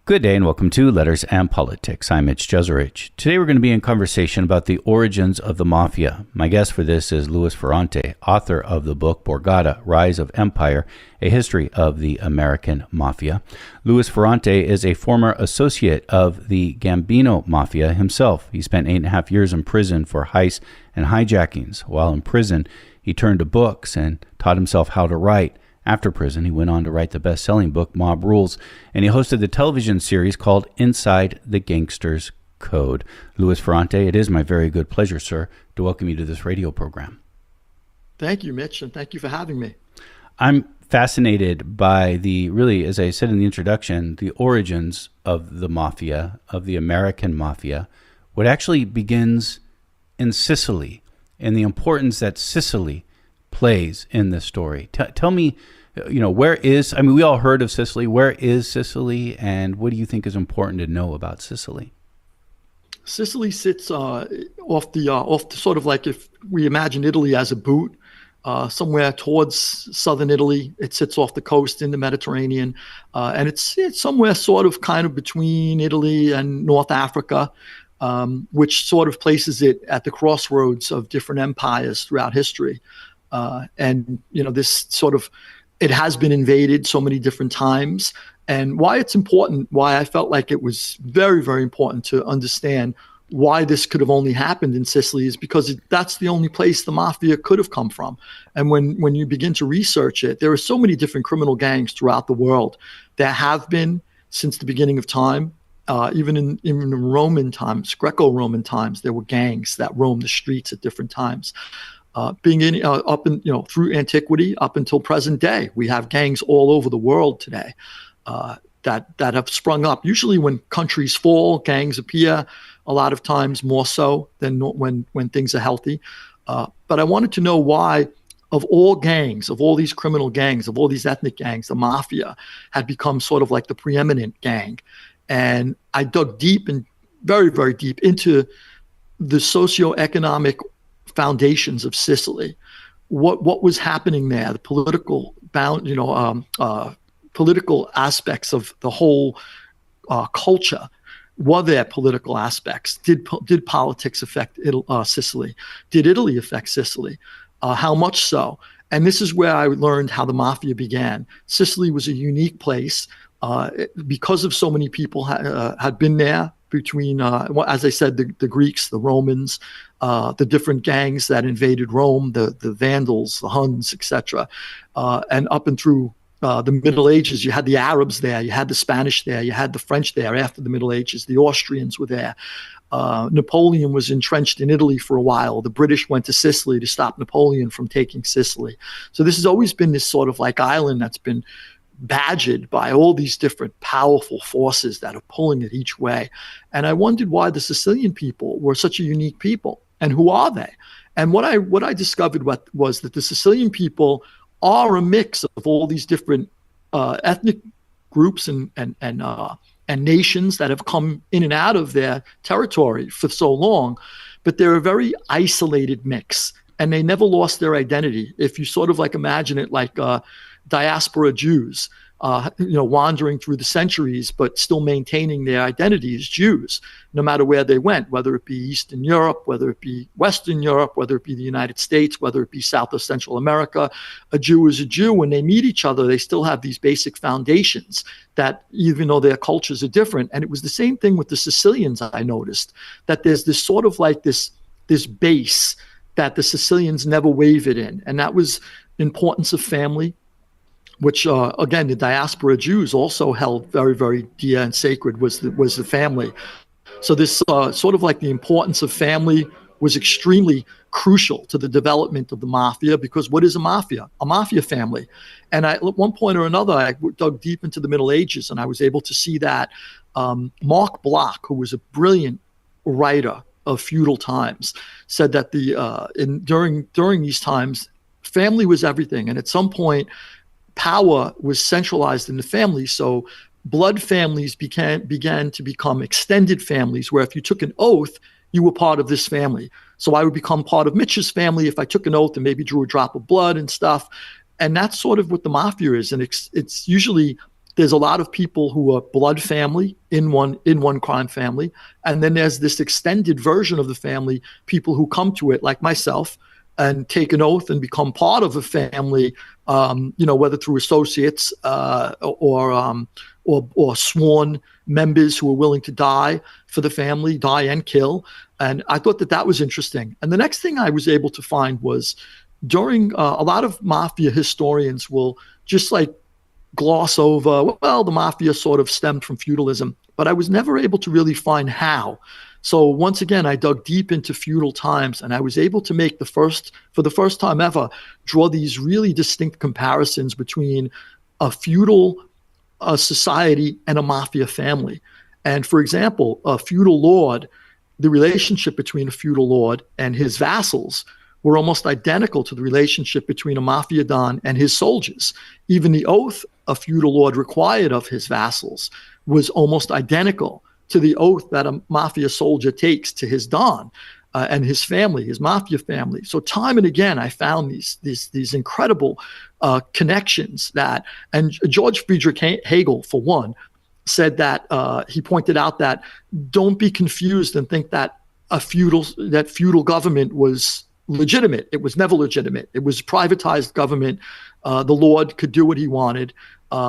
Good day and welcome to Letters and Politics. I'm Mitch Jeserich. Today we're going to be in conversation about the origins of the Mafia. My guest for this is Louis Ferrante, author of the book Borgata, Rise of Empire, A History of the American Mafia. Louis Ferrante is a former associate of the Gambino Mafia himself. He spent 8.5 years in prison for heists and hijackings. While in prison, he turned to books and taught himself how to write. After prison, he went on to write the best-selling book, Mob Rules, and he hosted the television series called Inside the Gangster's Code. Louis Ferrante, it is my very good pleasure, sir, to welcome you to this radio program. Thank you, Mitch, and thank you for having me. I'm fascinated by really, as I said in the introduction, the origins of the Mafia, of the American Mafia, what actually begins in Sicily, and the importance that Sicily plays in this story. Tell me, where is, we all heard of Sicily. Where is Sicily, and what do you think is important to know about Sicily? Sicily sits off the sort of like if we imagine Italy as a boot, somewhere towards southern Italy. It sits off the coast in the Mediterranean, and it's somewhere sort of kind of between Italy and North Africa, which sort of places it at the crossroads of different empires throughout history. This sort of, it has been invaded so many different times. And why it's important, why I felt like it was very, very important to understand why this could have only happened in Sicily is because that's the only place the mafia could have come from. And when you begin to research it, there are so many different criminal gangs throughout the world that have been since the beginning of time. Even in Roman times, Greco-Roman times, there were gangs that roamed the streets at different times. Through antiquity up until present day, we have gangs all over the world today that have sprung up. Usually, when countries fall, gangs appear. A lot of times, more so than when things are healthy. But I wanted to know why, of all gangs, of all these criminal gangs, of all these ethnic gangs, the mafia had become sort of like the preeminent gang. And I dug deep and very, very deep into the socioeconomic foundations of Sicily, what was happening there, the political political aspects of the whole culture. Were there political aspects? Did politics affect Sicily? Did Italy affect Sicily? How much so? And this is where I learned how the mafia began. Sicily was a unique place because of so many people had been there. Between, as I said, the Greeks, the Romans, the different gangs that invaded Rome, the Vandals, the Huns, etc. And up and through the Middle Ages, you had the Arabs there, you had the Spanish there, you had the French there after the Middle Ages, the Austrians were there. Napoleon was entrenched in Italy for a while. The British went to Sicily to stop Napoleon from taking Sicily. So this has always been this sort of like island that's been badgered by all these different powerful forces that are pulling it each way. And I wondered why the Sicilian people were such a unique people, and who are they? And what I discovered was that the Sicilian people are a mix of all these different ethnic groups and nations that have come in and out of their territory for so long, but they're a very isolated mix, and they never lost their identity. If you sort of like imagine it like diaspora Jews, wandering through the centuries, but still maintaining their identity as Jews, no matter where they went, whether it be Eastern Europe, whether it be Western Europe, whether it be the United States, whether it be South or Central America. A Jew is a Jew. When they meet each other, they still have these basic foundations that, even though their cultures are different. And it was the same thing with the Sicilians. I noticed that there's this sort of like this base that the Sicilians never wavered in, and that was importance of family, which again, the diaspora Jews also held very, very dear and sacred, was the family. So this sort of like the importance of family was extremely crucial to the development of the mafia, because what is a mafia? A mafia family. And at one point or another, I dug deep into the Middle Ages, and I was able to see that Mark Bloch, who was a brilliant writer of feudal times, said that during these times, family was everything. And at some point, power was centralized in the family. So blood families began to become extended families, where if you took an oath, you were part of this family. So I would become part of Mitch's family if I took an oath and maybe drew a drop of blood and stuff. And that's sort of what the mafia is. And it's usually there's a lot of people who are blood family in one crime family, and then there's this extended version of the family, people who come to it like myself and take an oath and become part of a family, whether through associates or sworn members who are willing to die for the family, die and kill. And I thought that was interesting. And the next thing I was able to find was during a lot of mafia historians will just like gloss over, well, the mafia sort of stemmed from feudalism, but I was never able to really find how. So once again, I dug deep into feudal times, and I was able to make for the first time ever, draw these really distinct comparisons between a feudal society and a mafia family. And for example, a feudal lord, the relationship between a feudal lord and his vassals were almost identical to the relationship between a mafia don and his soldiers. Even the oath a feudal lord required of his vassals was almost identical to the oath that a mafia soldier takes to his don and his family, his mafia family. So time and again, I found these incredible connections and George Friedrich Hegel, for one, said that he pointed out that don't be confused and think that feudal government was legitimate. It was never legitimate. It was privatized government. The lord could do what he wanted.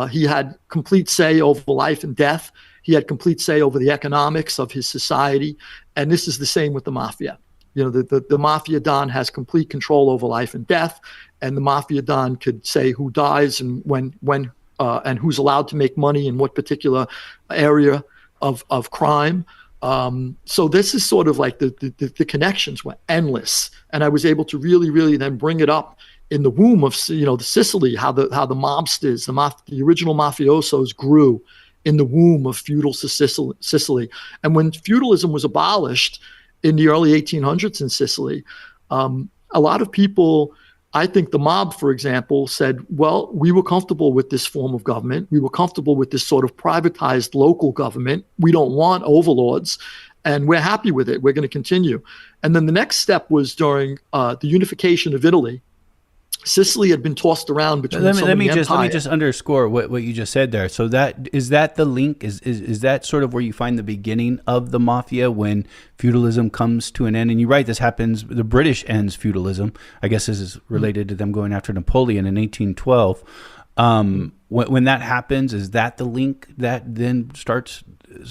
He had complete say over life and death. He had complete say over the economics of his society. And this is the same with the mafia. The mafia don has complete control over life and death, and the mafia don could say who dies and when and who's allowed to make money in what particular area of crime. So this is sort of like the connections were endless, and I was able to really, really then bring it up in the womb of the Sicily, how the mobsters, the original mafiosos grew in the womb of feudal Sicily. And when feudalism was abolished in the early 1800s in Sicily, a lot of people, I think the mob, for example, said, well, we were comfortable with this form of government. We were comfortable with this sort of privatized local government. We don't want overlords, and we're happy with it. We're going to continue. And then the next step was during the unification of Italy. Sicily had been tossed around between let me just underscore what you just said there. So is that the link? Is that sort of where you find the beginning of the mafia, when feudalism comes to an end? And you're right, this happens. The British ends feudalism. I guess this is related to them going after Napoleon in 1812. When that happens, is that the link that then starts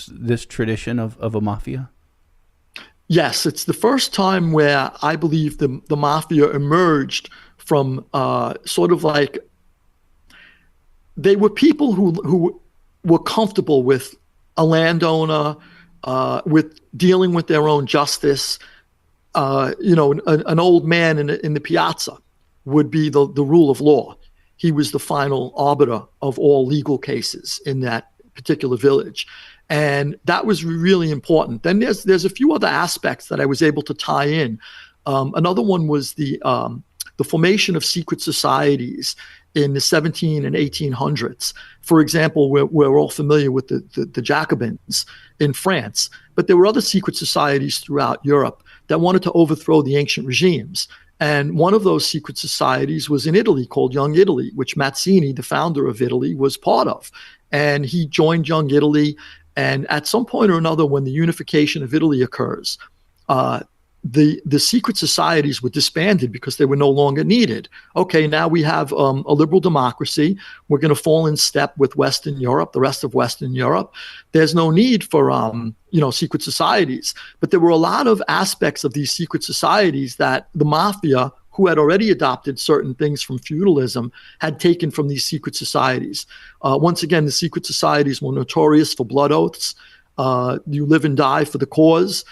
this tradition of a mafia? Yes, it's the first time where I believe the mafia emerged from sort of like, they were people who were comfortable with a landowner, with dealing with their own justice. An old man in the piazza would be the rule of law. He was the final arbiter of all legal cases in that particular village. And that was really important. Then there's a few other aspects that I was able to tie in. Another one was the formation of secret societies in the 17 and 1800s. For example, we're all familiar with the Jacobins in France, but there were other secret societies throughout Europe that wanted to overthrow the ancient regimes. And one of those secret societies was in Italy, called Young Italy, which Mazzini, the founder of Italy, was part of. And he joined Young Italy. And at some point or another, when the unification of Italy occurs, the secret societies were disbanded because they were no longer needed. Okay, now we have a liberal democracy. We're going to fall in step with Western Europe, the rest of Western Europe. There's no need for secret societies. But there were a lot of aspects of these secret societies that the mafia, who had already adopted certain things from feudalism, had taken from these secret societies. Once again, the secret societies were notorious for blood oaths. You live and die for the cause.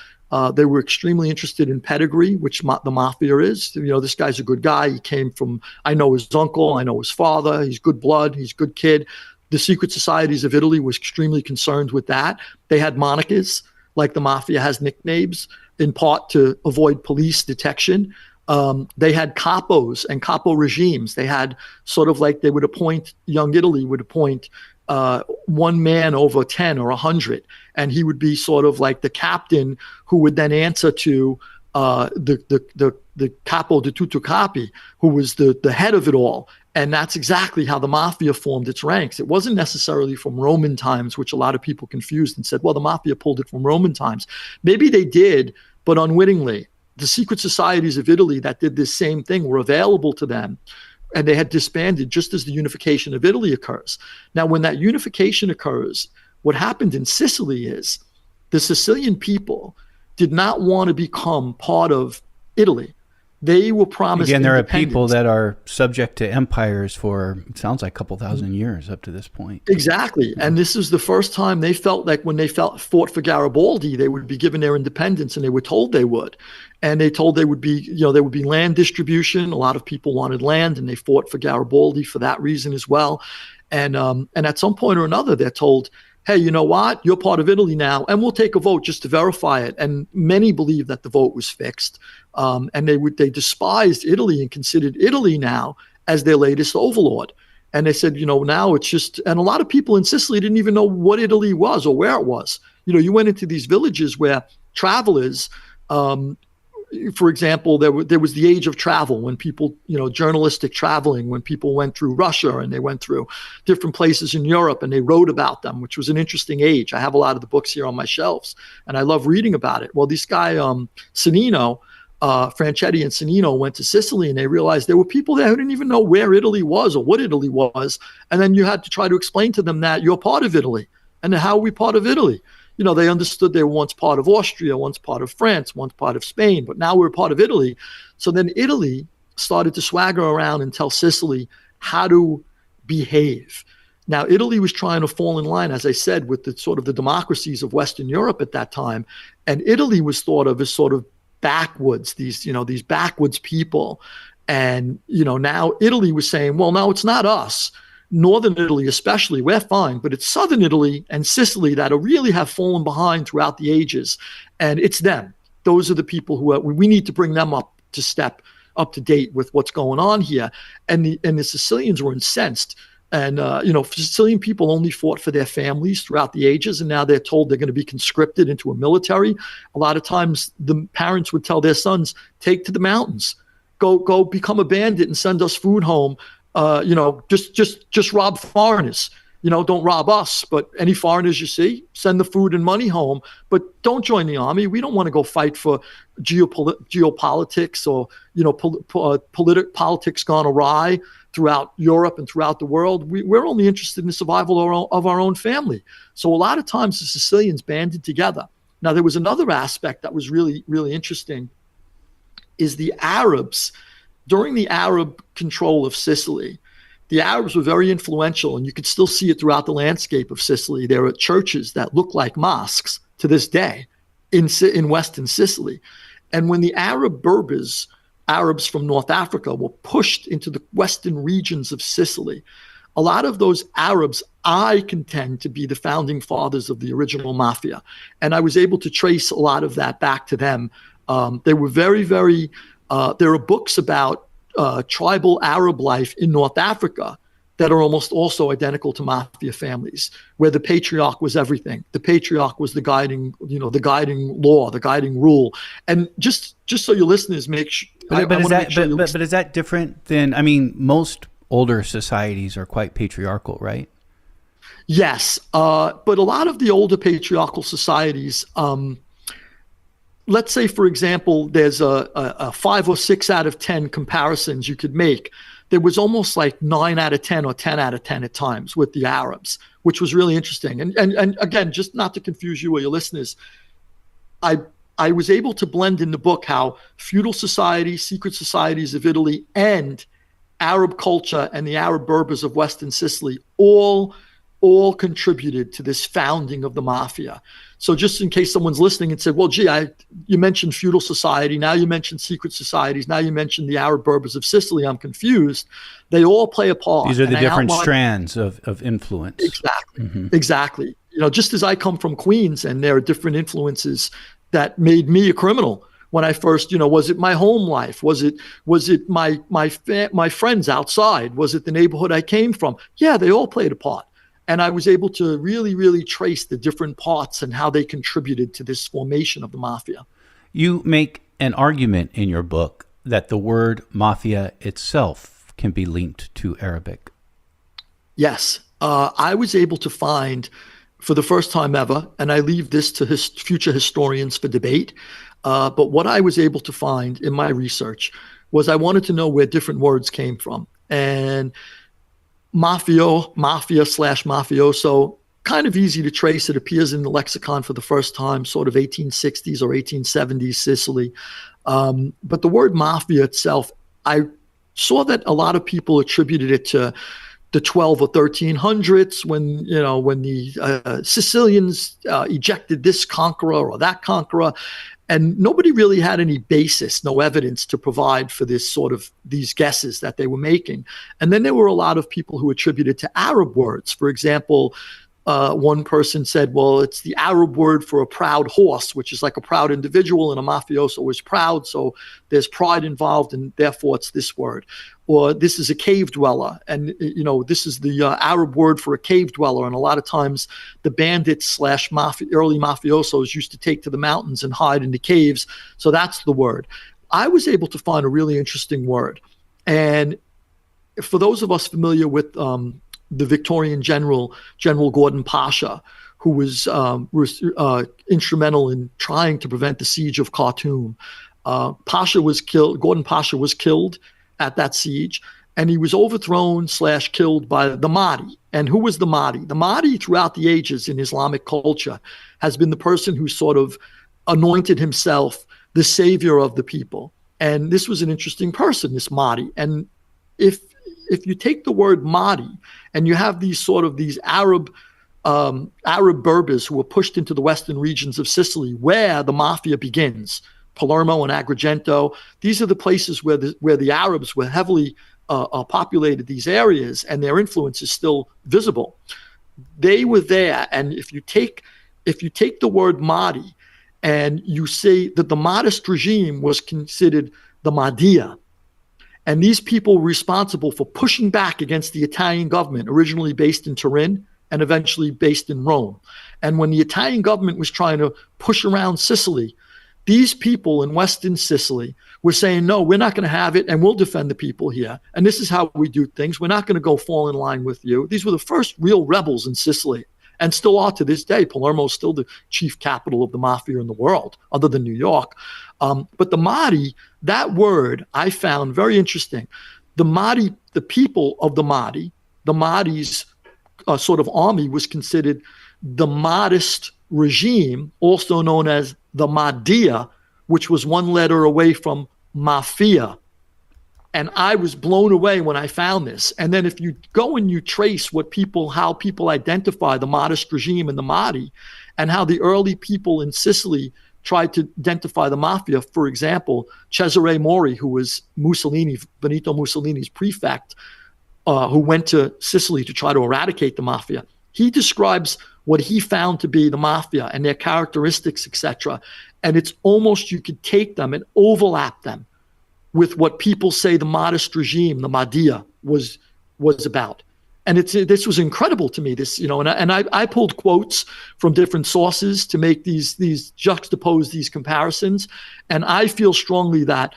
They were extremely interested in pedigree, which the mafia is. This guy's a good guy. He came from, I know his uncle, I know his father. He's good blood. He's a good kid. The secret societies of Italy was extremely concerned with that. They had monikers, like the mafia has nicknames, in part to avoid police detection. They had capos and capo regimes. They had sort of like, Young Italy would appoint one man over 10 or 100, and he would be sort of like the captain who would then answer to the capo di tutto capi, who was the head of it all. And that's exactly how the mafia formed its ranks. It wasn't necessarily from Roman times, which a lot of people confused and said, well, the mafia pulled it from Roman times. Maybe they did, but unwittingly. The secret societies of Italy that did this same thing were available to them, and they had disbanded just as the unification of Italy occurs. Now, when that unification occurs, what happened in Sicily is the Sicilian people did not want to become part of Italy. They were promised Again, there are independence. people that are subject to empires for, it sounds like a couple thousand years up to this point. Exactly. And this is the first time they felt like when they fought for Garibaldi, they would be given their independence, and they were told they would. And they told there would be land distribution. A lot of people wanted land, and they fought for Garibaldi for that reason as well. And at some point or another, they're told, hey, you know what? You're part of Italy now, and we'll take a vote just to verify it. And many believe that the vote was fixed. And they despised Italy and considered Italy now as their latest overlord. And they said, now it's just, and a lot of people in Sicily didn't even know what Italy was or where it was. You went into these villages where travelers, for example, there was the age of travel when people, journalistic traveling, when people went through Russia and they went through different places in Europe and they wrote about them, which was an interesting age. I have a lot of the books here on my shelves and I love reading about it. Well, this guy, Sannino, Franchetti and Sannino went to Sicily, and they realized there were people there who didn't even know where Italy was or what Italy was. And then you had to try to explain to them that you're part of Italy. And how are we part of Italy? They understood they were once part of Austria, once part of France, once part of Spain, but now we're part of Italy. So then Italy started to swagger around and tell Sicily how to behave. Now, Italy was trying to fall in line, as I said, with the sort of the democracies of Western Europe at that time. And Italy was thought of as sort of backwoods, these backwoods people. And, now Italy was saying, well, no, it's not us. Northern Italy especially, we're fine, but it's Southern Italy and Sicily that really have fallen behind throughout the ages. And it's them. Those are the people who we need to bring them up to date with what's going on here. And the Sicilians were incensed. And, Sicilian people only fought for their families throughout the ages, and now they're told they're going to be conscripted into a military. A lot of times the parents would tell their sons, take to the mountains, go become a bandit and send us food home. Just rob foreigners. Don't rob us, but any foreigners you see, send the food and money home, but don't join the army. We don't want to go fight for geopolitics or, politics gone awry throughout Europe and throughout the world. We're only interested in the survival of our own family. So a lot of times the Sicilians banded together. Now, there was another aspect that was really, really interesting is the Arabs. During the Arab control of Sicily, the Arabs were very influential, and you could still see it throughout the landscape of Sicily. There are churches that look like mosques to this day in Western Sicily. And when the Arabs from North Africa were pushed into the western regions of Sicily, a lot of those Arabs, I contend, to be the founding fathers of the original mafia. And I was able to trace a lot of that back to them. They were very, very... there are books about tribal Arab life in North Africa that are almost also identical to mafia families, where the patriarch was everything. The patriarch was the guiding law, the guiding rule. And just so your listeners make sure. But is that different than? Most older societies are quite patriarchal, right? Yes, but a lot of the older patriarchal societies. Let's say, for example, there's a 5 or 6 out of 10 comparisons you could make. There was almost like 9 out of 10 or 10 out of 10 at times with the Arabs, which was really interesting. And again, just not to confuse you or your listeners, I was able to blend in the book how feudal society, secret societies of Italy, and Arab culture and the Arab Berbers of Western Sicily all contributed to this founding of the mafia. So just in case someone's listening and said, well, gee, you mentioned feudal society, now you mentioned secret societies, now you mentioned the Arab Berbers of Sicily, I'm confused. They all play a part. These are the different strands of influence. Exactly. Mm-hmm. Exactly. Just as I come from Queens and there are different influences that made me a criminal. When I first, was it my home life? Was it my friends outside? Was it the neighborhood I came from? Yeah, they all played a part. And I was able to really, really trace the different parts and how they contributed to this formation of the mafia. You make an argument in your book that the word mafia itself can be linked to Arabic? Yes. I was able to find, for the first time ever, and I leave this to future historians for debate, but what I was able to find in my research was I wanted to know where different words came from. And mafia/mafioso, kind of easy to trace. It appears in the lexicon for the first time, sort of 1860s or 1870s Sicily. But the word mafia itself, I saw that a lot of people attributed it to the 12 or 1300s when the Sicilians ejected this conqueror or that conqueror. And nobody really had any basis, no evidence to provide for these guesses that they were making. And then there were a lot of people who attributed to Arab words. For example, one person said, well, it's the Arab word for a proud horse, which is like a proud individual, and a mafioso is proud. So there's pride involved, and therefore it's this word. Or this is a cave dweller. And, this is the Arab word for a cave dweller. And a lot of times the bandits / early mafiosos used to take to the mountains and hide in the caves. So that's the word. I was able to find a really interesting word. And for those of us familiar with the Victorian General Gordon Pasha, who was instrumental in trying to prevent the siege of Khartoum. Gordon Pasha was killed at that siege, and he was overthrown / killed by the Mahdi. And who was the Mahdi? The Mahdi, throughout the ages in Islamic culture, has been the person who sort of anointed himself the savior of the people. And this was an interesting person, this Mahdi. And if you take the word Mahdi and you have these Arab Berbers who were pushed into the western regions of Sicily, where the mafia begins, Palermo and Agrigento, these are the places where the Arabs were heavily populated these areas, and their influence is still visible. They were there, and if you take the word Mahdi and you say that the Mahdist regime was considered the Mahdiya, and these people were responsible for pushing back against the Italian government, originally based in Turin and eventually based in Rome. And when the Italian government was trying to push around Sicily, these people in Western Sicily were saying, no, we're not going to have it, and we'll defend the people here. And this is how we do things. We're not going to go fall in line with you. These were the first real rebels in Sicily, and still are to this day. Palermo is still the chief capital of the mafia in the world, other than New York. But the Mahdi, that word I found very interesting. The Mahdi, the people of the Mahdi's sort of army was considered the Mahdist regime, also known as the Mahdiya, which was one letter away from Mafia. And I was blown away when I found this. And then if you go and you trace how people identify the Mahdist regime and the Mahdi, and how the early people in Sicily tried to identify the mafia. For example, Cesare Mori, who was Benito Mussolini's prefect, who went to Sicily to try to eradicate the mafia. He describes what he found to be the mafia and their characteristics, etc. And it's almost, you could take them and overlap them with what people say the Mahdist regime, the Mahdiya, was about. And this was incredible to me. And I pulled quotes from different sources to make these juxtapose these comparisons. And I feel strongly that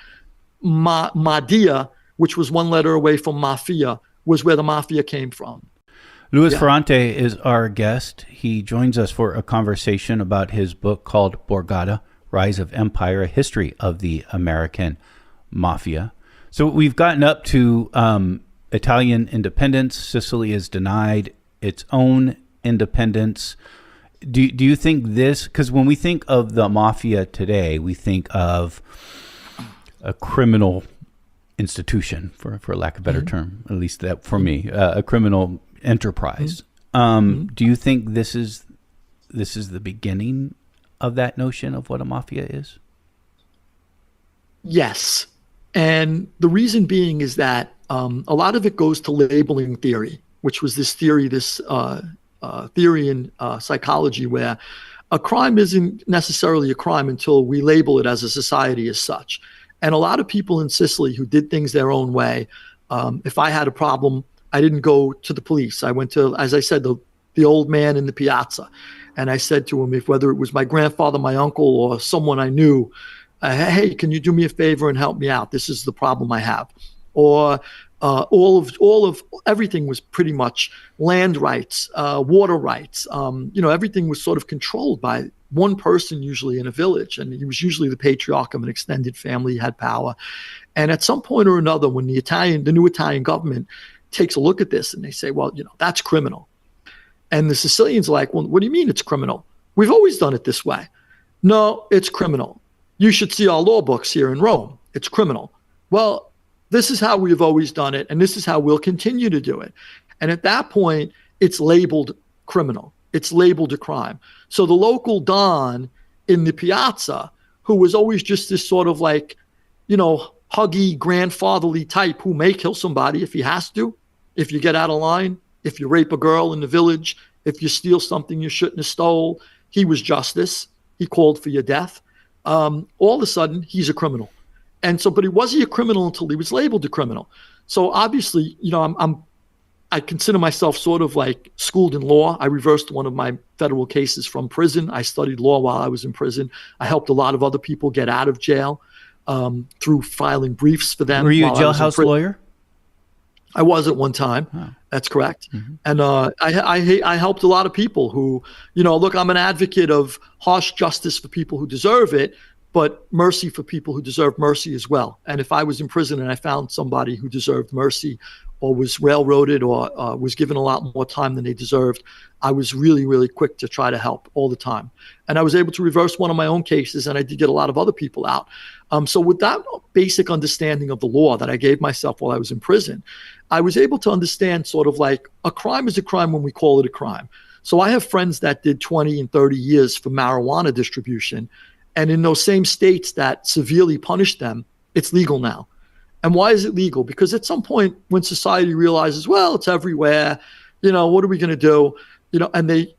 Mahdiya, which was one letter away from Mafia, was where the mafia came from. Louis Ferrante is our guest. He joins us for a conversation about his book called Borgata, Rise of Empire, a history of the American Mafia. So we've gotten up to Italian independence. Sicily is denied its own independence. Do you think this, because when we think of the mafia today, we think of a criminal institution, for lack of a better term, at least that for me, a criminal enterprise. Do you think this is the beginning of that notion of what a mafia is? Yes. And the reason being is that a lot of it goes to labeling theory, which was this theory in psychology where a crime isn't necessarily a crime until we label it as a society as such. And a lot of people in Sicily who did things their own way, if I had a problem, I didn't go to the police. I went to, as I said, the old man in the piazza. And I said to him, whether it was my grandfather, my uncle, or someone I knew, hey, can you do me a favor and help me out? This is the problem I have. Or all of everything was pretty much land rights, water rights. Everything was sort of controlled by one person, usually in a village, and he was usually the patriarch of an extended family. He had power, and at some point or another, when the new Italian government takes a look at this and they say, well, that's criminal, and the Sicilians are like, well, what do you mean it's criminal? We've always done it this way. No, it's criminal. You should see our law books here in Rome. It's criminal. Well, this is how we've always done it, and this is how we'll continue to do it. And at that point, it's labeled criminal. It's labeled a crime. So the local don in the piazza, who was always just this sort of like, huggy, grandfatherly type who may kill somebody if he has to, if you get out of line, if you rape a girl in the village, if you steal something you shouldn't have stole, he was justice. He called for your death. All of a sudden, he's a criminal. And so, but he wasn't a criminal until he was labeled a criminal. So obviously, I consider myself sort of like schooled in law. I reversed one of my federal cases from prison. I studied law while I was in prison. I helped a lot of other people get out of jail through filing briefs for them. Were you a jailhouse lawyer? I was at one time. Oh. That's correct. Mm-hmm. And I helped a lot of people who, look, I'm an advocate of harsh justice for people who deserve it, but mercy for people who deserve mercy as well. And if I was in prison and I found somebody who deserved mercy or was railroaded or was given a lot more time than they deserved, I was really, really quick to try to help all the time. And I was able to reverse one of my own cases, and I did get a lot of other people out. So with that basic understanding of the law that I gave myself while I was in prison, I was able to understand sort of like a crime is a crime when we call it a crime. So I have friends that did 20 and 30 years for marijuana distribution, and in those same states that severely punished them, it's legal now. And why is it legal? Because at some point when society realizes, well, it's everywhere, what are we going to do? And they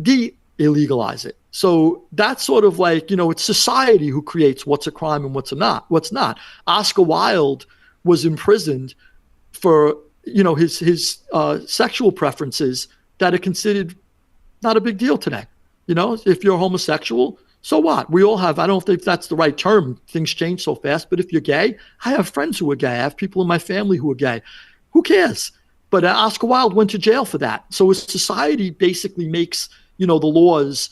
de-illegalize it. So that's sort of like, it's society who creates what's a crime and what's not. Oscar Wilde was imprisoned for, his sexual preferences that are considered not a big deal today. If you're homosexual, so what? We all have, I don't think that's the right term. Things change so fast. But if you're gay, I have friends who are gay. I have people in my family who are gay. Who cares? But Oscar Wilde went to jail for that. So society basically makes, the laws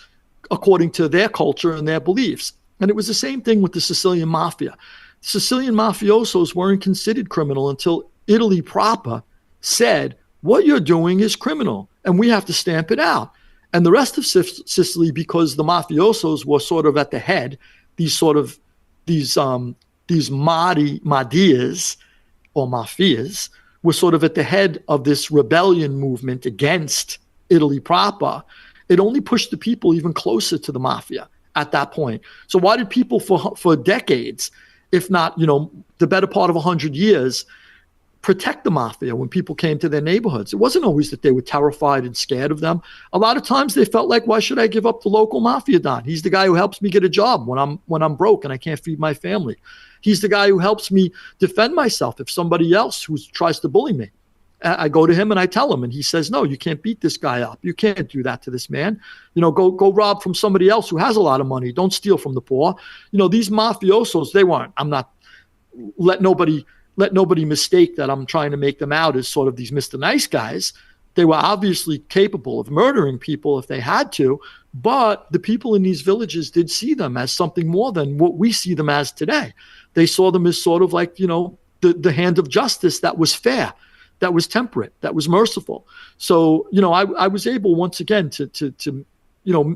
according to their culture and their beliefs. And it was the same thing with the Sicilian Mafia. Sicilian mafiosos weren't considered criminal until Italy proper said, what you're doing is criminal, and we have to stamp it out. And the rest of Sicily, because the mafiosos were sort of at the head, these Madias or mafias were sort of at the head of this rebellion movement against Italy proper. It only pushed the people even closer to the mafia at that point. So why did people for decades, if not, the better part of 100 years, protect the mafia when people came to their neighborhoods? It wasn't always that they were terrified and scared of them. A lot of times they felt like, why should I give up the local mafia don? He's the guy who helps me get a job when I'm broke and I can't feed my family. He's the guy who helps me defend myself if somebody else who tries to bully me. I go to him and I tell him, and he says, no, you can't beat this guy up. You can't do that to this man. Go rob from somebody else who has a lot of money. Don't steal from the poor. These mafiosos, they weren't. I'm not, let nobody mistake that I'm trying to make them out as sort of these Mr. Nice guys. They were obviously capable of murdering people if they had to, but the people in these villages did see them as something more than what we see them as today. They saw them as sort of like, the hand of justice that was fair, that was temperate, that was merciful. So, I was able once again to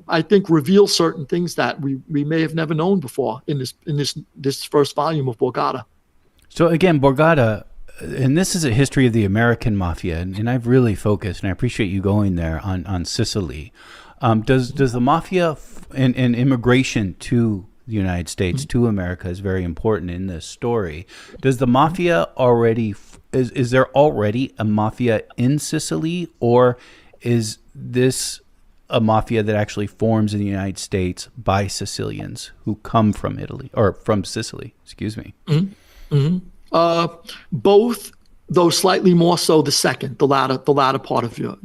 I think reveal certain things that we may have never known before in this first volume of Borgata. So again, Borgata, and this is a history of the American Mafia, and I've really focused, and I appreciate you going there on Sicily. Does the Mafia and immigration to the United States, to America, is very important in this story. Does the Mafia already, is there already a Mafia in Sicily, or is this a Mafia that actually forms in the United States by Sicilians who come from Italy, or from Sicily, excuse me? Mm-hmm. Mm-hmm. Both, though slightly more so the second, the latter part of your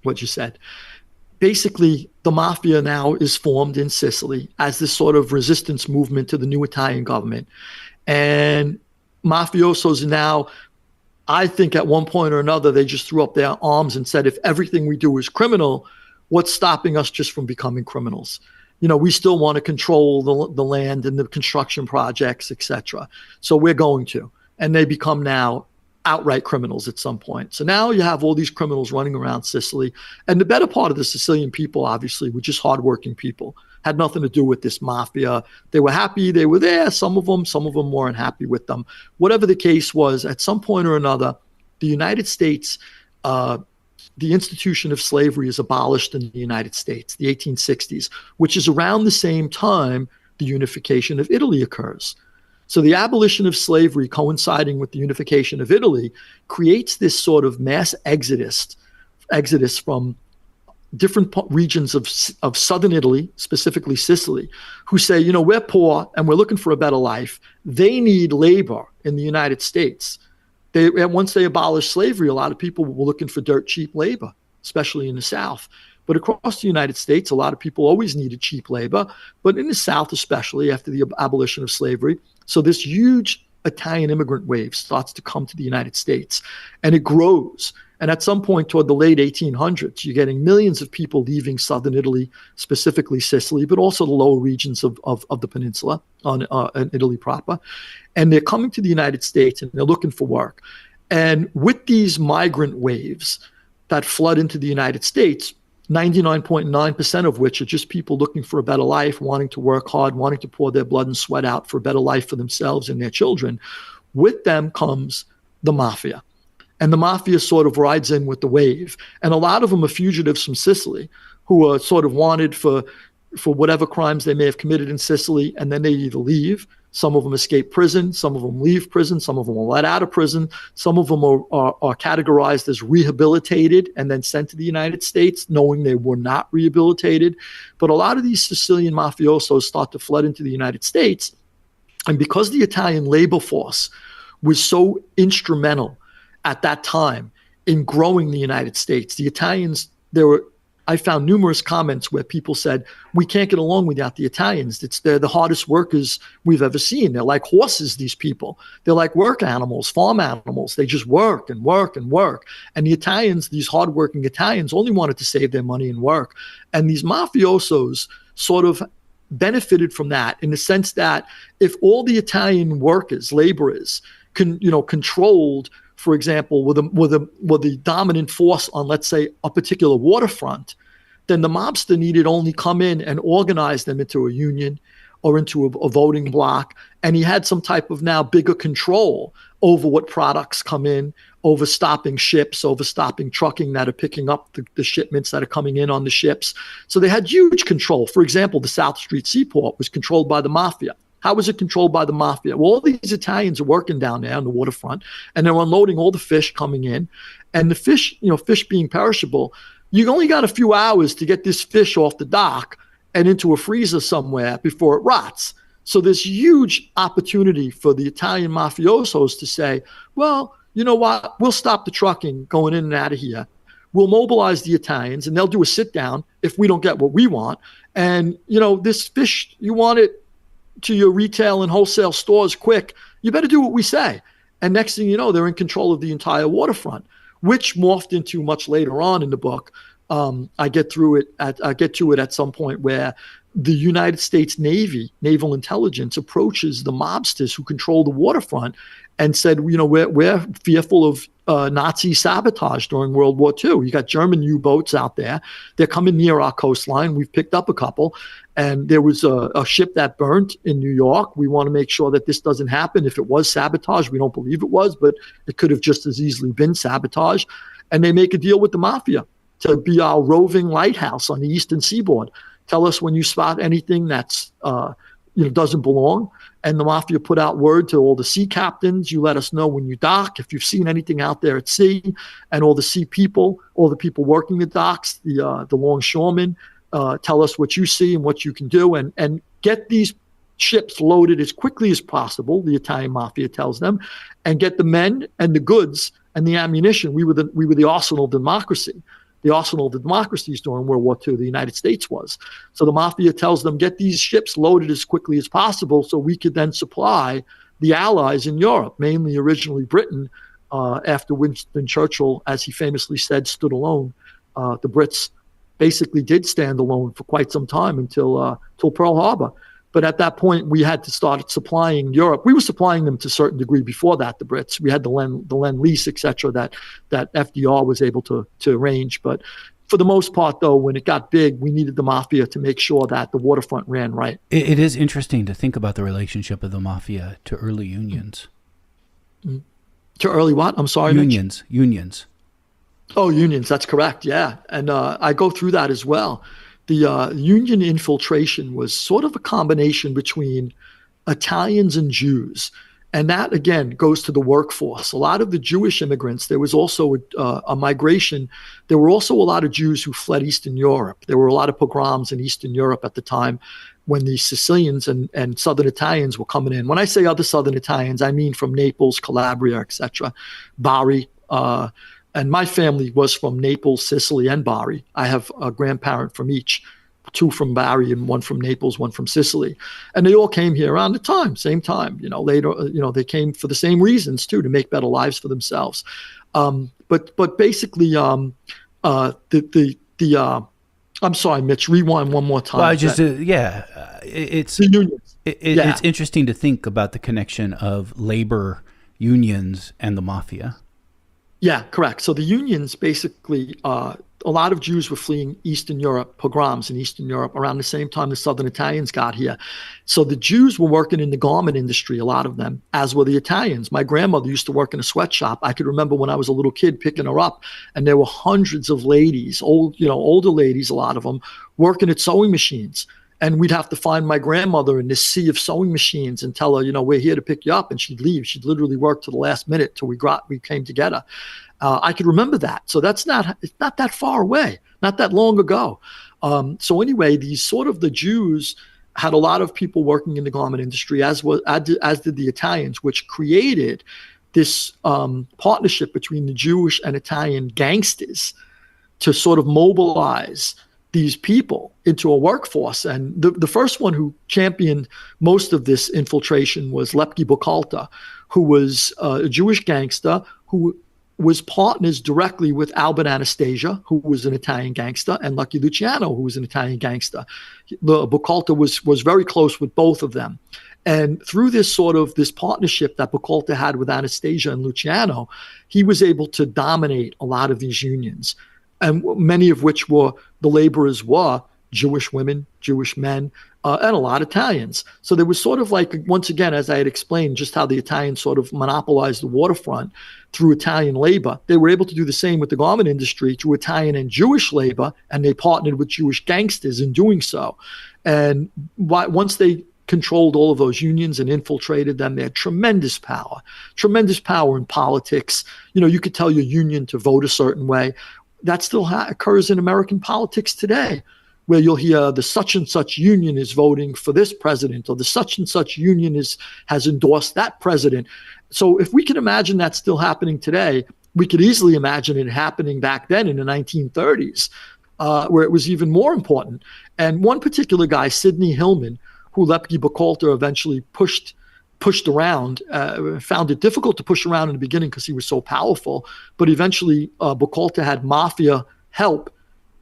what you said. Basically, the Mafia now is formed in Sicily as this sort of resistance movement to the new Italian government. And mafiosos now, I think at one point or another, they just threw up their arms and said, if everything we do is criminal, what's stopping us just from becoming criminals? We still want to control the land and the construction projects, etc. So we're going to. And they become now outright criminals at some point. So now you have all these criminals running around Sicily. And the better part of the Sicilian people, obviously, were just hardworking people. Had nothing to do with this mafia. They were happy. They were there. Some of them weren't happy with them. Whatever the case was, at some point or another, the United States, the institution of slavery is abolished in the United States, the 1860s, which is around the same time the unification of Italy occurs. So the abolition of slavery coinciding with the unification of Italy creates this sort of mass exodus from different regions of southern Italy, specifically Sicily, who say, we're poor and we're looking for a better life. They need labor in the United States. Once they abolished slavery, a lot of people were looking for dirt cheap labor, especially in the South. But across the United States, a lot of people always needed cheap labor, but in the South, especially after the abolition of slavery. So this huge Italian immigrant wave starts to come to the United States, and it grows. And at some point toward the late 1800s, you're getting millions of people leaving southern Italy, specifically Sicily, but also the lower regions of the peninsula in Italy proper. And they're coming to the United States and they're looking for work. And with these migrant waves that flood into the United States, 99.9% of which are just people looking for a better life, wanting to work hard, wanting to pour their blood and sweat out for a better life for themselves and their children. With them comes the mafia. And the mafia sort of rides in with the wave. And a lot of them are fugitives from Sicily who are sort of wanted for whatever crimes they may have committed in Sicily. And then they either leave. Some of them escape prison. Some of them leave prison. Some of them are let out of prison. Some of them are categorized as rehabilitated and then sent to the United States, knowing they were not rehabilitated. But a lot of these Sicilian mafiosos start to flood into the United States. And because the Italian labor force was so instrumental at that time in growing the United States, the Italians, I found numerous comments where people said, we can't get along without the Italians. They're the hardest workers we've ever seen. They're like horses, these people. They're like work animals, farm animals. They just work and work and work. And the Italians, these hardworking Italians, only wanted to save their money and work. And these mafiosos sort of benefited from that in the sense that if all the Italian workers, laborers, controlled, for example, were the dominant force on, let's say, a particular waterfront, then the mobster needed only come in and organize them into a union or into a voting block. And he had some type of now bigger control over what products come in, over stopping ships, over stopping trucking that are picking up the shipments that are coming in on the ships. So they had huge control. For example, the South Street Seaport was controlled by the mafia. How was it controlled by the mafia? Well, all these Italians are working down there on the waterfront, and they're unloading all the fish coming in. And the fish, fish being perishable, you only got a few hours to get this fish off the dock and into a freezer somewhere before it rots. So there's huge opportunity for the Italian mafiosos to say, well, you know what? We'll stop the trucking going in and out of here. We'll mobilize the Italians, and they'll do a sit down if we don't get what we want. And, this fish, you want it to your retail and wholesale stores quick, you better do what we say. And next thing you know, they're in control of the entire waterfront, which morphed into much later on in the book. I get to it at some point where the United States Navy, naval intelligence, approaches the mobsters who control the waterfront and said, we're fearful of Nazi sabotage during World War II. You got German U-boats out there. They're coming near our coastline. We've picked up a couple. And there was a ship that burnt in New York. We want to make sure that this doesn't happen. If it was sabotage, we don't believe it was, but it could have just as easily been sabotage. And they make a deal with the mafia to be our roving lighthouse on the eastern seaboard. Tell us when you spot anything that's doesn't belong. And the mafia put out word to all the sea captains. You let us know when you dock, if you've seen anything out there at sea, and all the sea people, all the people working the docks, the longshoremen, tell us what you see and what you can do, and get these ships loaded as quickly as possible, the Italian mafia tells them, and get the men and the goods and the ammunition. We were the arsenal of democracy. The arsenal of the democracies during World War II, the United States was. So the mafia tells them, get these ships loaded as quickly as possible so we could then supply the Allies in Europe, mainly originally Britain, after Winston Churchill, as he famously said, stood alone. The Brits basically did stand alone for quite some time until Pearl Harbor. But at that point, we had to start supplying Europe. We were supplying them to a certain degree before that, the Brits. We had the Lend-Lease, et cetera, that FDR was able to arrange. But for the most part, though, when it got big, we needed the Mafia to make sure that the waterfront ran right. It is interesting to think about the relationship of the Mafia to early unions. To early what? I'm sorry, Unions. Mitch? Unions. Oh, unions. That's correct. Yeah. And I go through that as well. The union infiltration was sort of a combination between Italians and Jews. And that, again, goes to the workforce. A lot of the Jewish immigrants, there was also a migration. There were also a lot of Jews who fled Eastern Europe. There were a lot of pogroms in Eastern Europe at the time when the Sicilians and Southern Italians were coming in. When I say other Southern Italians, I mean from Naples, Calabria, etc., Bari. And my family was from Naples, Sicily, and Bari. I have a grandparent from each, 2 from Bari and 1 from Naples, 1 from Sicily. And they all came here around the same time. Later, they came for the same reasons too, to make better lives for themselves. But basically, I'm sorry, Mitch, rewind one more time. Well, it's the unions. It's interesting to think about the connection of labor unions and the Mafia. Yeah, correct. So the unions basically, a lot of Jews were fleeing Eastern Europe, pogroms in Eastern Europe, around the same time the Southern Italians got here. So the Jews were working in the garment industry, a lot of them, as were the Italians. My grandmother used to work in a sweatshop. I could remember when I was a little kid picking her up, and there were hundreds of ladies, older ladies, a lot of them, working at sewing machines. And we'd have to find my grandmother in this sea of sewing machines and tell her, we're here to pick you up. And she'd leave. She'd literally work to the last minute till we came together. I could remember that. So it's not that far away, not that long ago. So anyway, the Jews had a lot of people working in the garment industry, as did the Italians, which created this partnership between the Jewish and Italian gangsters to sort of mobilize these people into a workforce. And the first one who championed most of this infiltration was Lepke Borgata, who was a Jewish gangster who was partners directly with Albert Anastasia, who was an Italian gangster, and Lucky Luciano, who was an Italian gangster. Borgata was very close with both of them. And through this partnership that Borgata had with Anastasia and Luciano, he was able to dominate a lot of these unions, and many of which the laborers were Jewish women, Jewish men, and a lot of Italians. So there was sort of like, once again, as I had explained, just how the Italians sort of monopolized the waterfront through Italian labor. They were able to do the same with the garment industry through Italian and Jewish labor, and they partnered with Jewish gangsters in doing so. And once they controlled all of those unions and infiltrated them, they had tremendous power in politics. You could tell your union to vote a certain way. That still occurs in American politics today, where you'll hear the such and such union is voting for this president, or the such and such union has endorsed that president. So if we can imagine that still happening today, we could easily imagine it happening back then in the 1930s, where it was even more important. And one particular guy, Sidney Hillman, who Lepke Borgata eventually pushed around, found it difficult to push around in the beginning because he was so powerful. But eventually, Borgata had Mafia help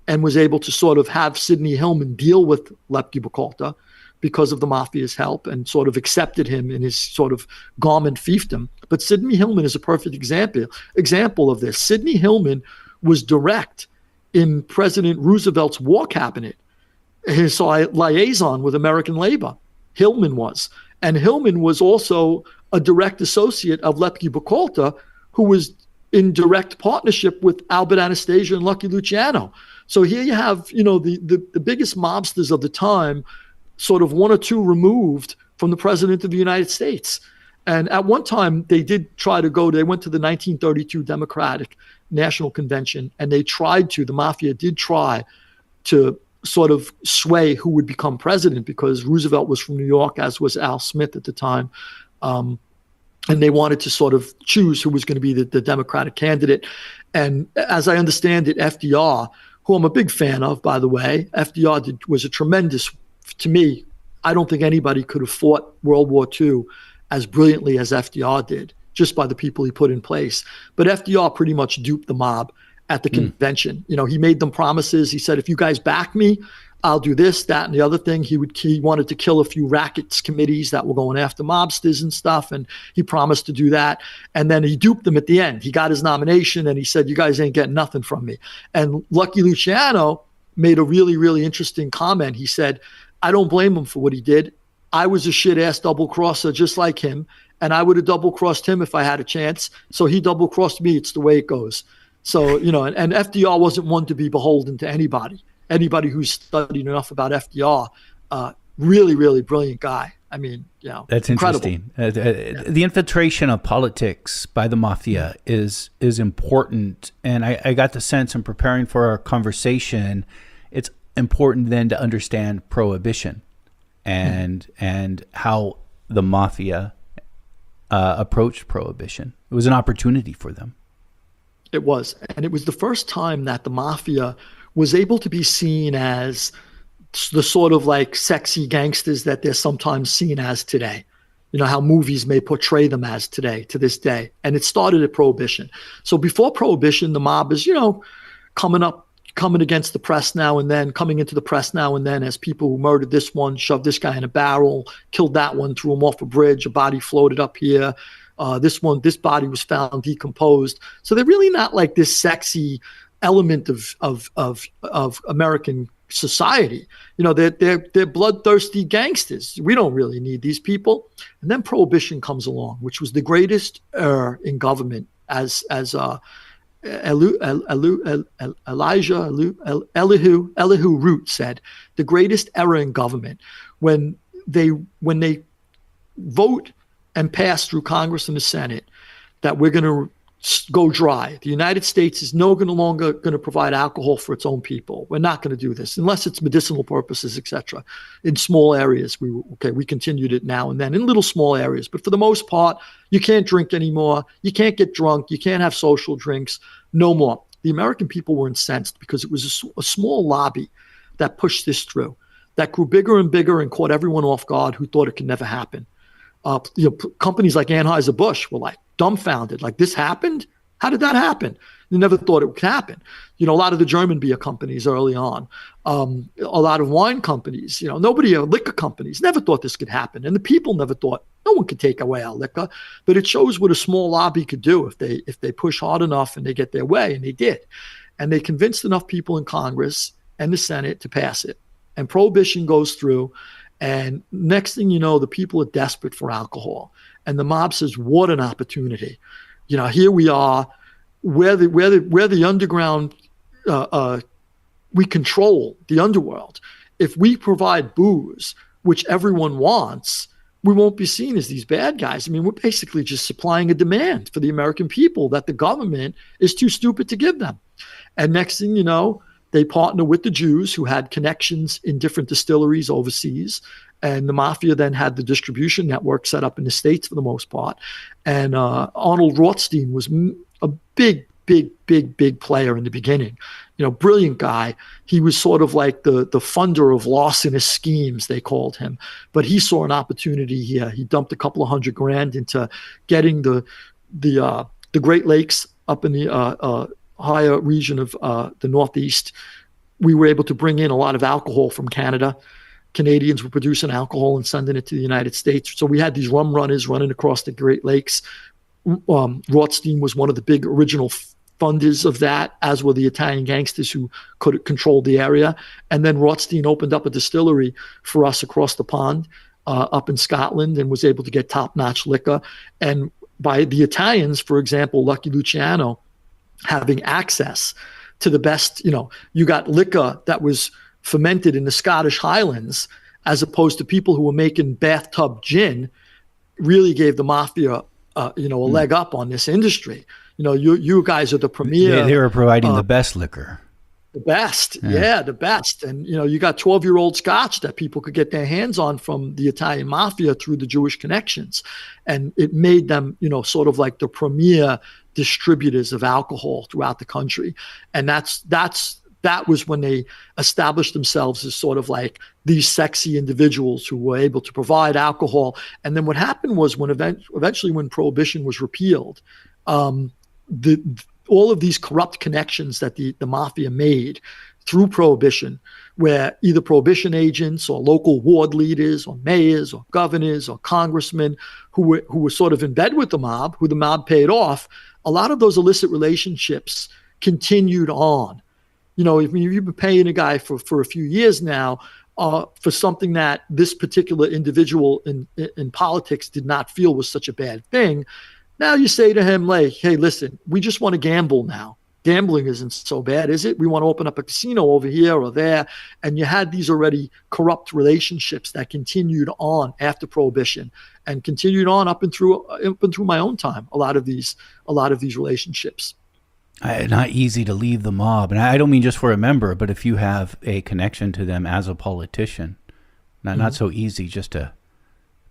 and was able to sort of have Sidney Hillman deal with Lepke Borgata because of the Mafia's help, and sort of accepted him in his sort of garment fiefdom. But Sidney Hillman is a perfect example of this. Sidney Hillman was direct in President Roosevelt's war cabinet, his liaison with American labor. Hillman was. And Hillman was also a direct associate of Lepke Borgata, who was in direct partnership with Albert Anastasia and Lucky Luciano. So here you have, the biggest mobsters of the time, sort of 1 or 2 removed from the president of the United States. And at one time, they went to the 1932 Democratic National Convention, and the Mafia did try to sort of sway who would become president, because Roosevelt was from New York, as was Al Smith at the time. And they wanted to sort of choose who was going to be the Democratic candidate. And as I understand it, FDR, who I'm a big fan of, by the way, was a tremendous, to me, I don't think anybody could have fought World War II as brilliantly as FDR did, just by the people he put in place. But FDR pretty much duped the mob at the convention. He made them promises. He said, if you guys back me, I'll do this, that, and the other thing. He wanted to kill a few rackets committees that were going after mobsters and stuff, and he promised to do that. And then he duped them at the end. He got his nomination, and he said, you guys ain't getting nothing from me. And Lucky Luciano made a really, really interesting comment. He said, I don't blame him for what he did. I was a shit-ass double-crosser just like him, and I would have double-crossed him if I had a chance. So he double-crossed me. It's the way it goes. So, and FDR wasn't one to be beholden to anybody. Anybody who's studied enough about FDR, really, really brilliant guy. I mean, that's incredible. Interesting. The infiltration of politics by the mafia is important. And I got the sense in preparing for our conversation, it's important then to understand prohibition and how the mafia approached prohibition. It was an opportunity for them. It was. And it was the first time that the mafia was able to be seen as the sort of like sexy gangsters that they're sometimes seen as today. How movies may portray them as today, to this day. And it started at Prohibition. So before Prohibition, the mob is, coming against the press now and then, coming into the press now and then as people who murdered this one, shoved this guy in a barrel, killed that one, threw him off a bridge, a body floated up here. This body was found decomposed. So they're really not like this sexy element of American society. They're bloodthirsty gangsters. We don't really need these people. And then Prohibition comes along, which was the greatest error in government, as Elihu Root said, the greatest error in government when they vote and pass through Congress and the Senate that we're going to go dry. The United States is no longer going to provide alcohol for its own people. We're not going to do this unless it's medicinal purposes, etc. In small areas, we continued it now and then in little small areas, but for the most part, you can't drink anymore. You can't get drunk. You can't have social drinks. No more. The American people were incensed because it was a small lobby that pushed this through, that grew bigger and bigger and caught everyone off guard who thought it could never happen. Companies like Anheuser-Busch were like dumbfounded, like this happened? How did that happen? They never thought it would happen. A lot of the German beer companies early on, a lot of wine companies, liquor companies never thought this could happen. And the people never thought no one could take away our liquor. But it shows what a small lobby could do if they push hard enough and they get their way, and they did. And they convinced enough people in Congress and the Senate to pass it. And Prohibition goes through. And next thing you know, the people are desperate for alcohol. And the mob says, what an opportunity. Here we are, where the underground, we control the underworld. If we provide booze, which everyone wants, we won't be seen as these bad guys. I mean, we're basically just supplying a demand for the American people that the government is too stupid to give them. And next thing you know, they partner with the Jews who had connections in different distilleries overseas. And the mafia then had the distribution network set up in the States for the most part. And Arnold Rothstein was a big player in the beginning. Brilliant guy. He was sort of like the funder of larcenous schemes, they called him. But he saw an opportunity here. He dumped a couple of $100,000 into getting the Great Lakes up in the higher region of the Northeast. We were able to bring in a lot of alcohol from Canada. Canadians were producing alcohol and sending it to the United States. So we had these rum runners running across the Great Lakes. Rothstein was one of the big original funders of that, as were the Italian gangsters who could control the area. And then Rothstein opened up a distillery for us across the pond up in Scotland and was able to get top-notch liquor. And by the Italians, for example, Lucky Luciano, having access to the best, you got liquor that was fermented in the Scottish Highlands, as opposed to people who were making bathtub gin, really gave the mafia, a leg up on this industry. You guys are the premier. They were providing the best liquor. The best. Yeah, the best. And, you got 12-year-old scotch that people could get their hands on from the Italian mafia through the Jewish connections. And it made them, sort of like the premier distributors of alcohol throughout the country. And that's that was when they established themselves as sort of like these sexy individuals who were able to provide alcohol. And then what happened was when eventually when Prohibition was repealed, all of these corrupt connections that the mafia made through Prohibition, where either Prohibition agents or local ward leaders or mayors or governors or congressmen who were sort of in bed with the mob, who the mob paid off, a lot of those illicit relationships continued on. You know, if you've been paying a guy for a few years now for something that this particular individual in politics did not feel was such a bad thing, now you say to him, like, hey, listen, we just want to gamble now. Gambling isn't so bad, is it? We want to open up a casino over here or there. And you had these already corrupt relationships that continued on after Prohibition and continued on up and through my own time. A lot of these relationships. Not easy to leave the mob. And I don't mean just for a member, but if you have a connection to them as a politician, not so easy just to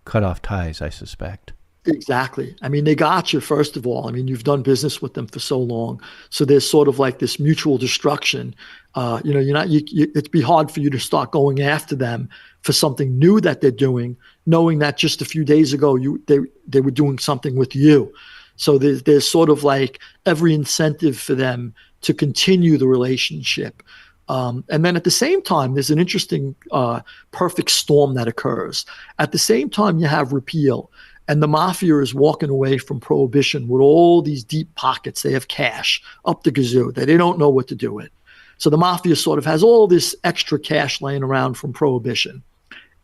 cut off ties, I suspect. Exactly. I mean, they got you, first of all. I mean, you've done business with them for so long. So there's sort of like this mutual destruction. It'd be hard for you to start going after them for something new that they're doing, knowing that just a few days ago they were doing something with you. So there's sort of like every incentive for them to continue the relationship. And then at the same time, there's an interesting perfect storm that occurs. At the same time, you have repeal. And the mafia is walking away from Prohibition with all these deep pockets. They have cash up the gazoo that they don't know what to do with. So the mafia sort of has all this extra cash laying around from Prohibition.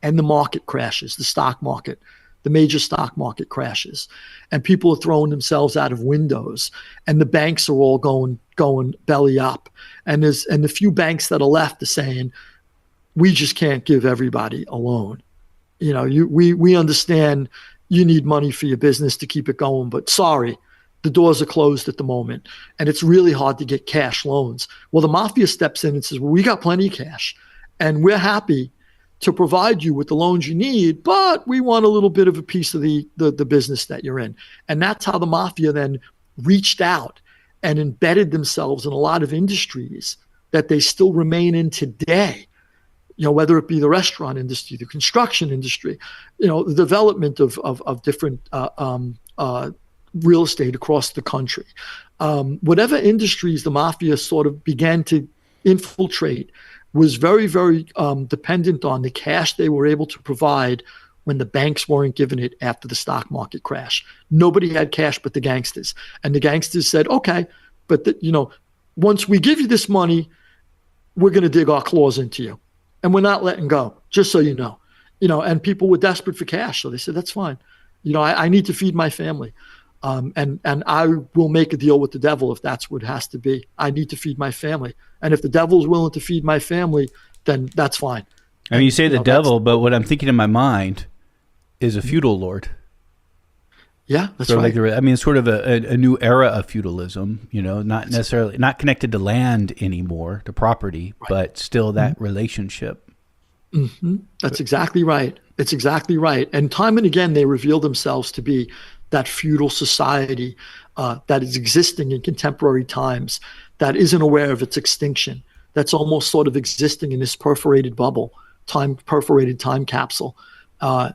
And the market crashes, the stock market, the major stock market crashes. And people are throwing themselves out of windows. And the banks are all going belly up. And the few banks that are left are saying, we just can't give everybody a loan. You know, we understand you need money for your business to keep it going, but sorry, the doors are closed at the moment, and it's really hard to get cash loans. Well, the mafia steps in and says, well, we got plenty of cash, and we're happy to provide you with the loans you need, but we want a little bit of a piece of the business that you're in. And that's how the mafia then reached out and embedded themselves in a lot of industries that they still remain in today. You know, whether it be the restaurant industry, the construction industry, you know, the development of different real estate across the country. Whatever industries the mafia sort of began to infiltrate was very, very dependent on the cash they were able to provide when the banks weren't giving it after the stock market crash. Nobody had cash but the gangsters. And the gangsters said, okay, but once we give you this money, we're going to dig our claws into you. And we're not letting go, just so you know. And people were desperate for cash. So they said, that's fine. I need to feed my family. And I will make a deal with the devil if that's what it has to be. I need to feed my family. And if the devil is willing to feed my family, then that's fine. I mean, you say the devil, but what I'm thinking in my mind is a feudal lord. Yeah, that's sort right. I mean, it's sort of a new era of feudalism, not necessarily, not connected to land anymore, to property, right, but still that relationship. Mm-hmm. That's exactly right. It's exactly right. And time and again, they reveal themselves to be that feudal society that is existing in contemporary times, that isn't aware of its extinction, that's almost sort of existing in this perforated bubble, perforated time capsule.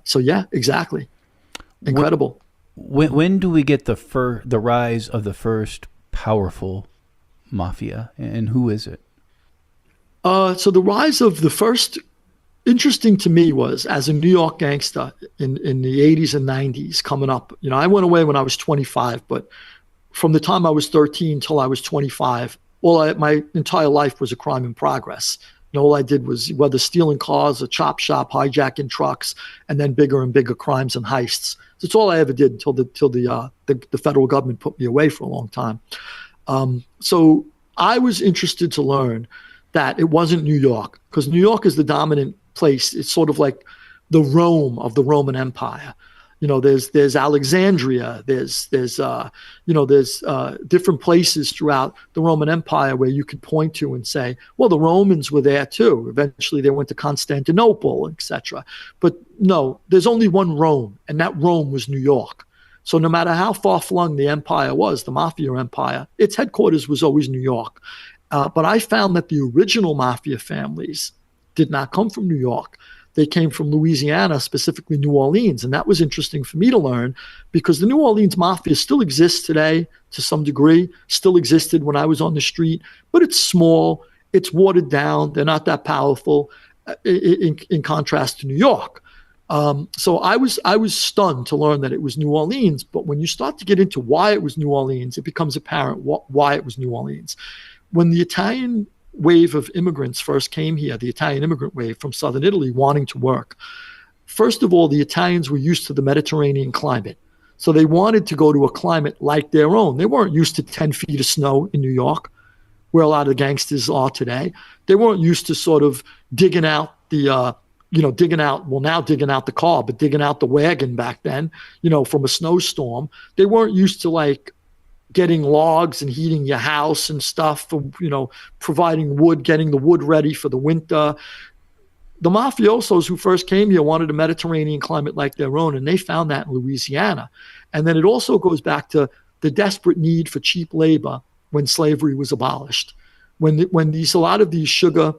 So yeah, exactly. Incredible. When do we get the rise of the first powerful mafia, and who is it? So the rise of the first, interesting to me, was as a New York gangster in the 80s and 90s coming up. I went away when I was 25, but from the time I was 13 till I was 25, my entire life was a crime in progress. All I did was whether stealing cars or chop shop, hijacking trucks, and then bigger and bigger crimes and heists. That's all I ever did until the federal government put me away for a long time. So I was interested to learn that it wasn't New York, because New York is the dominant place. It's sort of like the Rome of the Roman Empire. There's Alexandria, there's different places throughout the Roman Empire where you could point to and say, well, the Romans were there too. Eventually they went to Constantinople, etc. But no, there's only one Rome, and that Rome was New York. So no matter how far flung the empire was, the Mafia empire, its headquarters was always New York. But I found that the original mafia families did not come from New York. They came from Louisiana, specifically New Orleans. And that was interesting for me to learn, because the New Orleans mafia still exists today to some degree, still existed when I was on the street, but it's small, it's watered down, they're not that powerful in contrast to New York. So I was stunned to learn that it was New Orleans. But when you start to get into why it was New Orleans, it becomes apparent why it was New Orleans. When the Italian wave of immigrants first came here, the Italian immigrant wave from southern Italy wanting to work, first of all, the Italians were used to the Mediterranean climate. So they wanted to go to a climate like their own. They weren't used to 10 feet of snow in New York, where a lot of gangsters are today. They weren't used to sort of digging out the digging out the car, but digging out the wagon back then, from a snowstorm. They weren't used to like getting logs and heating your house and stuff, providing wood, getting the wood ready for the winter. The mafiosos who first came here wanted a Mediterranean climate like their own, and they found that in Louisiana. And then it also goes back to the desperate need for cheap labor when slavery was abolished. When a lot of these sugar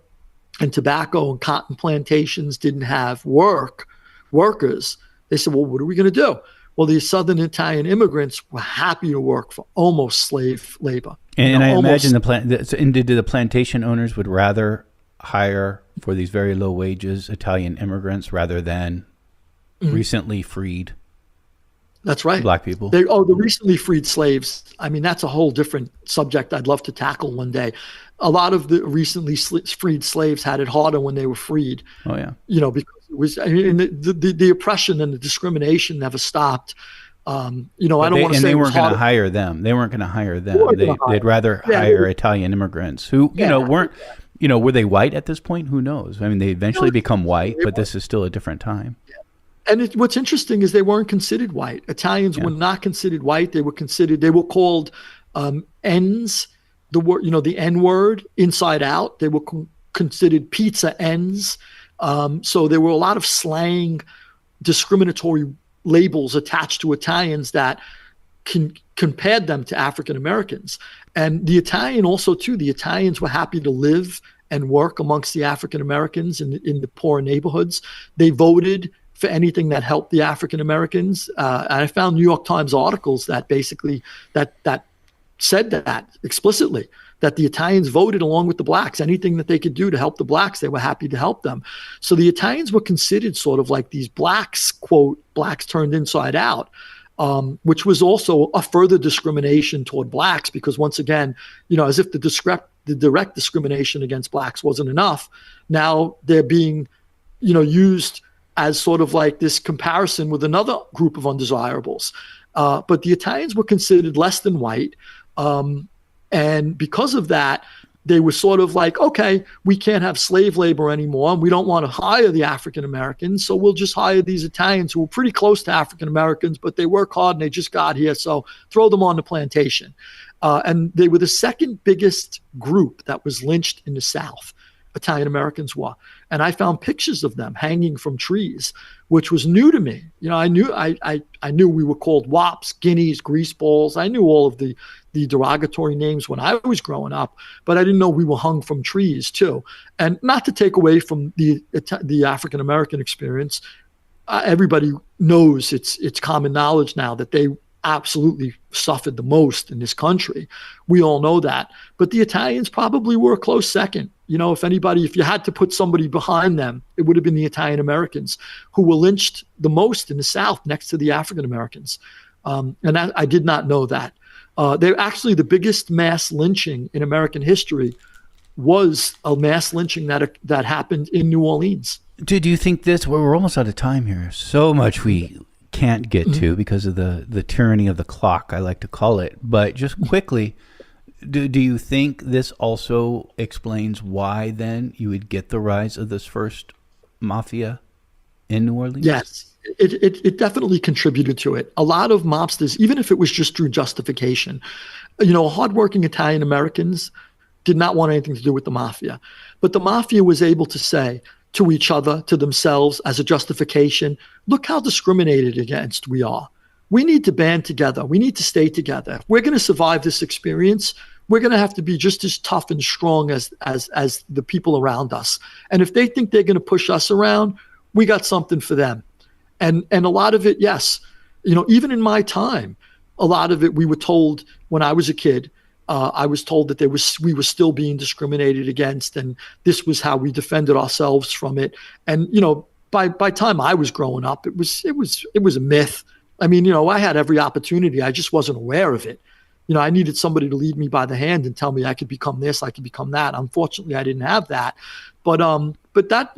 and tobacco and cotton plantations didn't have workers, they said, well, what are we going to do? Well, the Southern Italian immigrants were happy to work for almost slave labor. And I imagine did the plantation owners would rather hire for these very low wages Italian immigrants rather than recently freed. That's right. Black people. The recently freed slaves. I mean, that's a whole different subject I'd love to tackle one day. A lot of the recently freed slaves had it harder when they were freed. Oh, yeah. Because it was, the oppression and the discrimination never stopped. I don't want to say they weren't going to hire them. They weren't going to hire them. They'd rather hire Italian immigrants who, weren't, were they white at this point? Who knows? I mean, they eventually become white, but this is still a different time. Yeah. And what's interesting is they weren't considered white. Italians were not considered white. They were called N's, the word, the N word, inside out. They were considered pizza N's. So there were a lot of slang, discriminatory labels attached to Italians that compared them to African Americans. And the Italians were happy to live and work amongst the African Americans in the poor neighborhoods. They voted for anything that helped the African Americans. And I found New York Times articles that basically that said that explicitly, that the Italians voted along with the blacks. Anything that they could do to help the blacks, they were happy to help them. So the Italians were considered sort of like these blacks, quote, blacks turned inside out, which was also a further discrimination toward blacks, because once again, as if the direct discrimination against blacks wasn't enough, now they're being, used as sort of like this comparison with another group of undesirables. But the Italians were considered less than white. And because of that, they were sort of like, okay, we can't have slave labor anymore. And we don't want to hire the African Americans. So we'll just hire these Italians who are pretty close to African Americans, but they work hard and they just got here. So throw them on the plantation. And they were the second biggest group that was lynched in the South. Italian Americans were. And I found pictures of them hanging from trees, which was new to me. I knew we were called wops, guineas, greaseballs. I knew all of the derogatory names when I was growing up, but I didn't know we were hung from trees too. And not to take away from the African American experience, everybody knows it's common knowledge now that they absolutely suffered the most in this country. We all know that. But the Italians probably were a close second. If you had to put somebody behind them, it would have been the Italian Americans, who were lynched the most in the South next to the African Americans. And I did not know that. They're actually the biggest mass lynching in American history was a mass lynching that happened in New Orleans. Do you think we're almost out of time here. So much we can't get to because of the tyranny of the clock, I like to call it. But just quickly, do you think this also explains why then you would get the rise of this first mafia in New Orleans? Yes, it definitely contributed to it. A lot of mobsters, even if it was just through justification, hardworking Italian Americans did not want anything to do with the mafia. But the mafia was able to say to each other, to themselves, as a justification, look how discriminated against we are. We need to band together. We need to stay together. If we're going to survive this experience, we're going to have to be just as tough and strong as the people around us. And if they think they're going to push us around, we got something for them. And a lot of it, yes, even in my time, a lot of it we were told when I was a kid. I was told that we were still being discriminated against, and this was how we defended ourselves from it. And by time I was growing up, it was a myth. I mean, I had every opportunity. I just wasn't aware of it. I needed somebody to lead me by the hand and tell me I could become this, I could become that. Unfortunately, I didn't have that. But that,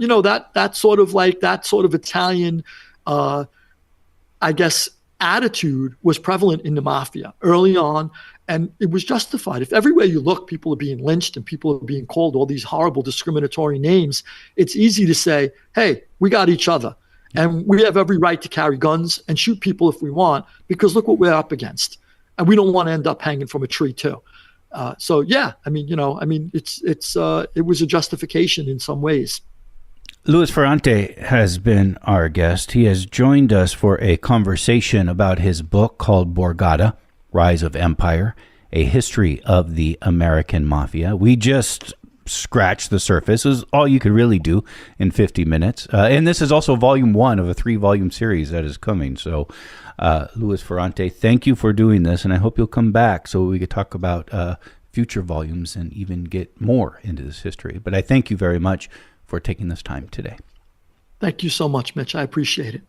that sort of Italian, I guess, attitude was prevalent in the mafia early on, and it was justified. If everywhere you look, people are being lynched and people are being called all these horrible discriminatory names, it's easy to say, hey, we got each other. And we have every right to carry guns and shoot people if we want, because look what we're up against. And we don't want to end up hanging from a tree too. So yeah, it was a justification in some ways. Louis Ferrante has been our guest. He has joined us for a conversation about his book called Borgata, Rise of Empire, A History of the American Mafia. We just scratched the surface. It was all you could really do in 50 minutes. And this is also volume 1 of a 3-volume series that is coming. So, Louis Ferrante, thank you for doing this, and I hope you'll come back so we could talk about future volumes and even get more into this history. But I thank you very much for taking this time today. Thank you so much, Mitch. I appreciate it.